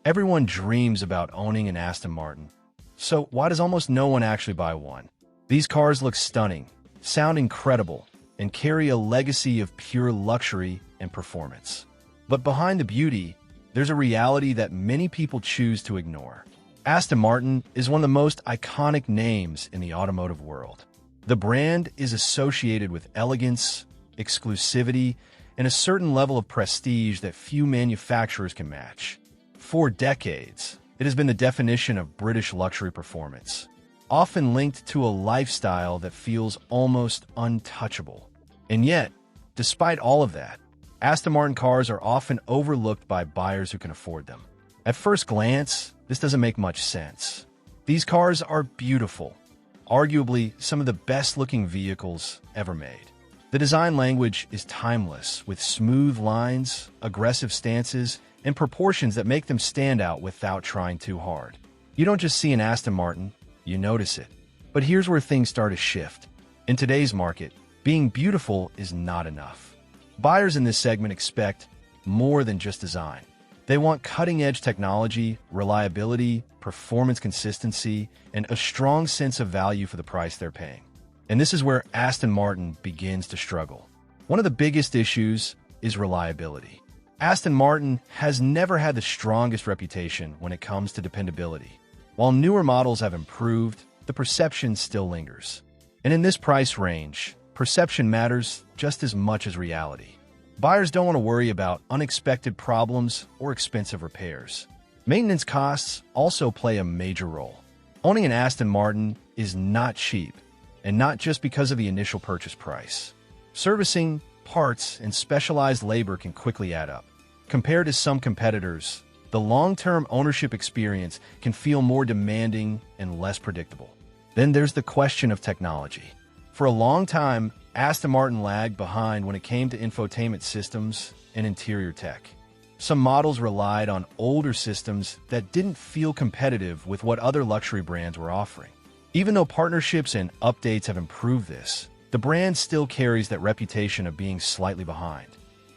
Everyone dreams about owning an Aston Martin. So why does almost no one actually buy one? These cars look stunning, sound incredible, and carry a legacy of pure luxury and performance. But behind the beauty, there's a reality that many people choose to ignore. Aston Martin is one of the most iconic names in the automotive world. The brand is associated with elegance, exclusivity, and a certain level of prestige that few manufacturers can match. For decades, it has been the definition of British luxury performance, often linked to a lifestyle that feels almost untouchable. And yet, despite all of that, Aston Martin cars are often overlooked by buyers who can afford them. At first glance, this doesn't make much sense. These cars are beautiful, arguably some of the best-looking vehicles ever made. The design language is timeless, with smooth lines, aggressive stances, and proportions that make them stand out without trying too hard. You don't just see an Aston Martin, you notice it. But here's where things start to shift. In today's market, being beautiful is not enough. Buyers in this segment expect more than just design. They want cutting-edge technology, reliability, performance consistency, and a strong sense of value for the price they're paying. And this is where Aston Martin begins to struggle. One of the biggest issues is reliability. Aston Martin has never had the strongest reputation when it comes to dependability. While newer models have improved, the perception still lingers. And in this price range, perception matters just as much as reality. Buyers don't want to worry about unexpected problems or expensive repairs. Maintenance costs also play a major role. Owning an Aston Martin is not cheap, and not just because of the initial purchase price. Servicing, parts, and specialized labor can quickly add up. Compared to some competitors, the long-term ownership experience can feel more demanding and less predictable. Then there's the question of technology. For a long time, Aston Martin lagged behind when it came to infotainment systems and interior tech. Some models relied on older systems that didn't feel competitive with what other luxury brands were offering. Even though partnerships and updates have improved this, the brand still carries that reputation of being slightly behind.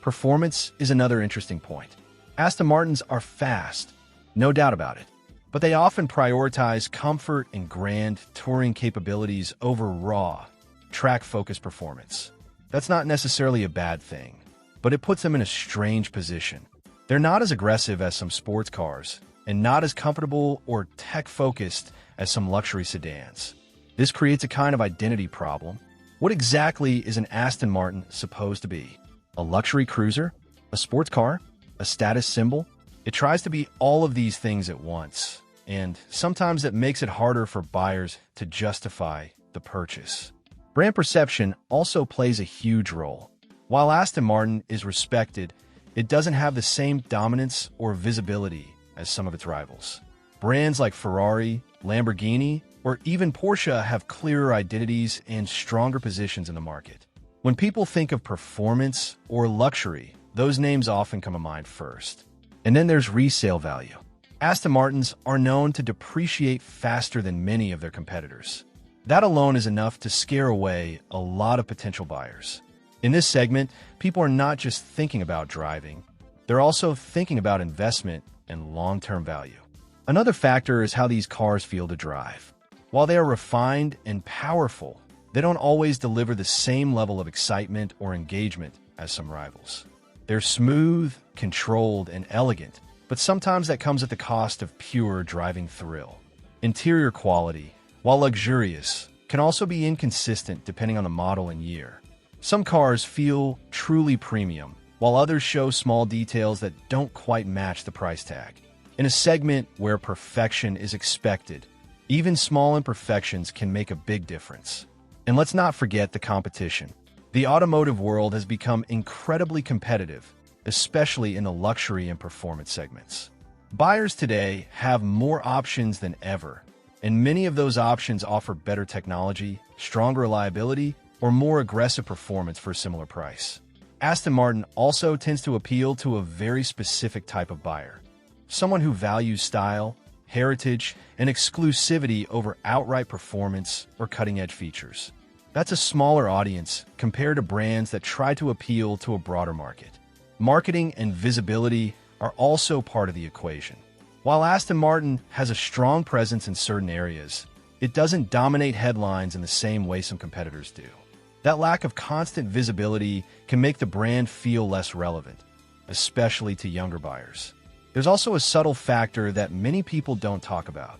Performance is another interesting point. Aston Martins are fast, no doubt about it, but they often prioritize comfort and grand touring capabilities over raw, track-focused performance. That's not necessarily a bad thing, but it puts them in a strange position. They're not as aggressive as some sports cars, and not as comfortable or tech-focused as some luxury sedans. This creates a kind of identity problem. What exactly is an Aston Martin supposed to be? A luxury cruiser? A sports car? A status symbol? It tries to be all of these things at once, and sometimes it makes it harder for buyers to justify the purchase. Brand perception also plays a huge role. While Aston Martin is respected, it doesn't have the same dominance or visibility as some of its rivals. Brands like Ferrari, Lamborghini, or even Porsche have clearer identities and stronger positions in the market. When people think of performance or luxury, those names often come to mind first. And then there's resale value. Aston Martins are known to depreciate faster than many of their competitors. That alone is enough to scare away a lot of potential buyers. In this segment, people are not just thinking about driving, they're also thinking about investment and long-term value. Another factor is how these cars feel to drive. While they are refined and powerful, they don't always deliver the same level of excitement or engagement as some rivals. They're smooth, controlled, and elegant, but sometimes that comes at the cost of pure driving thrill. Interior quality, while luxurious, can also be inconsistent depending on the model and year. Some cars feel truly premium, while others show small details that don't quite match the price tag. In a segment where perfection is expected, even small imperfections can make a big difference. And let's not forget the competition. The automotive world has become incredibly competitive, especially in the luxury and performance segments. Buyers today have more options than ever, and many of those options offer better technology, stronger reliability, or more aggressive performance for a similar price. Aston Martin also tends to appeal to a very specific type of buyer, someone who values style, heritage, and exclusivity over outright performance or cutting-edge features. That's a smaller audience compared to brands that try to appeal to a broader market. Marketing and visibility are also part of the equation. While Aston Martin has a strong presence in certain areas, it doesn't dominate headlines in the same way some competitors do. That lack of constant visibility can make the brand feel less relevant, especially to younger buyers. There's also a subtle factor that many people don't talk about: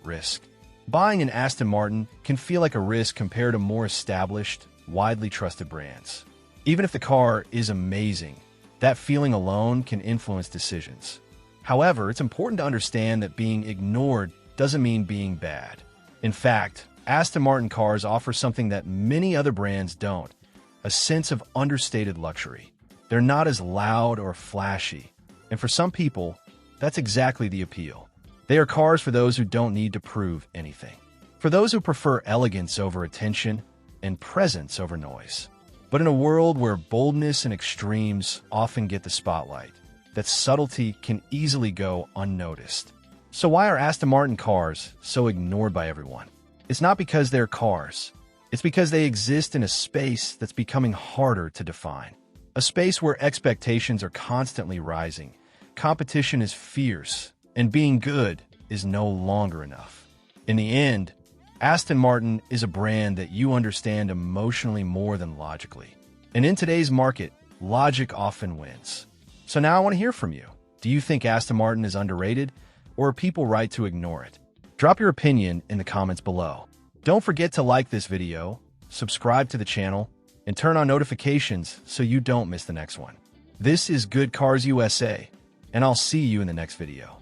risk. Buying an Aston Martin can feel like a risk compared to more established, widely trusted brands. Even if the car is amazing, that feeling alone can influence decisions. However, it's important to understand that being ignored doesn't mean being bad. In fact, Aston Martin cars offer something that many other brands don't: a sense of understated luxury. They're not as loud or flashy, and for some people, that's exactly the appeal. They are cars for those who don't need to prove anything, for those who prefer elegance over attention and presence over noise. But in a world where boldness and extremes often get the spotlight, that subtlety can easily go unnoticed. So why are Aston Martin cars so ignored by everyone? It's not because they're cars. It's because they exist in a space that's becoming harder to define. A space where expectations are constantly rising, competition is fierce, and being good is no longer enough. In the end, Aston Martin is a brand that you understand emotionally more than logically. And in today's market, logic often wins. So now I want to hear from you. Do you think Aston Martin is underrated, or are people right to ignore it? Drop your opinion in the comments below. Don't forget to like this video, subscribe to the channel, and turn on notifications so you don't miss the next one. This is Good Cars USA, and I'll see you in the next video.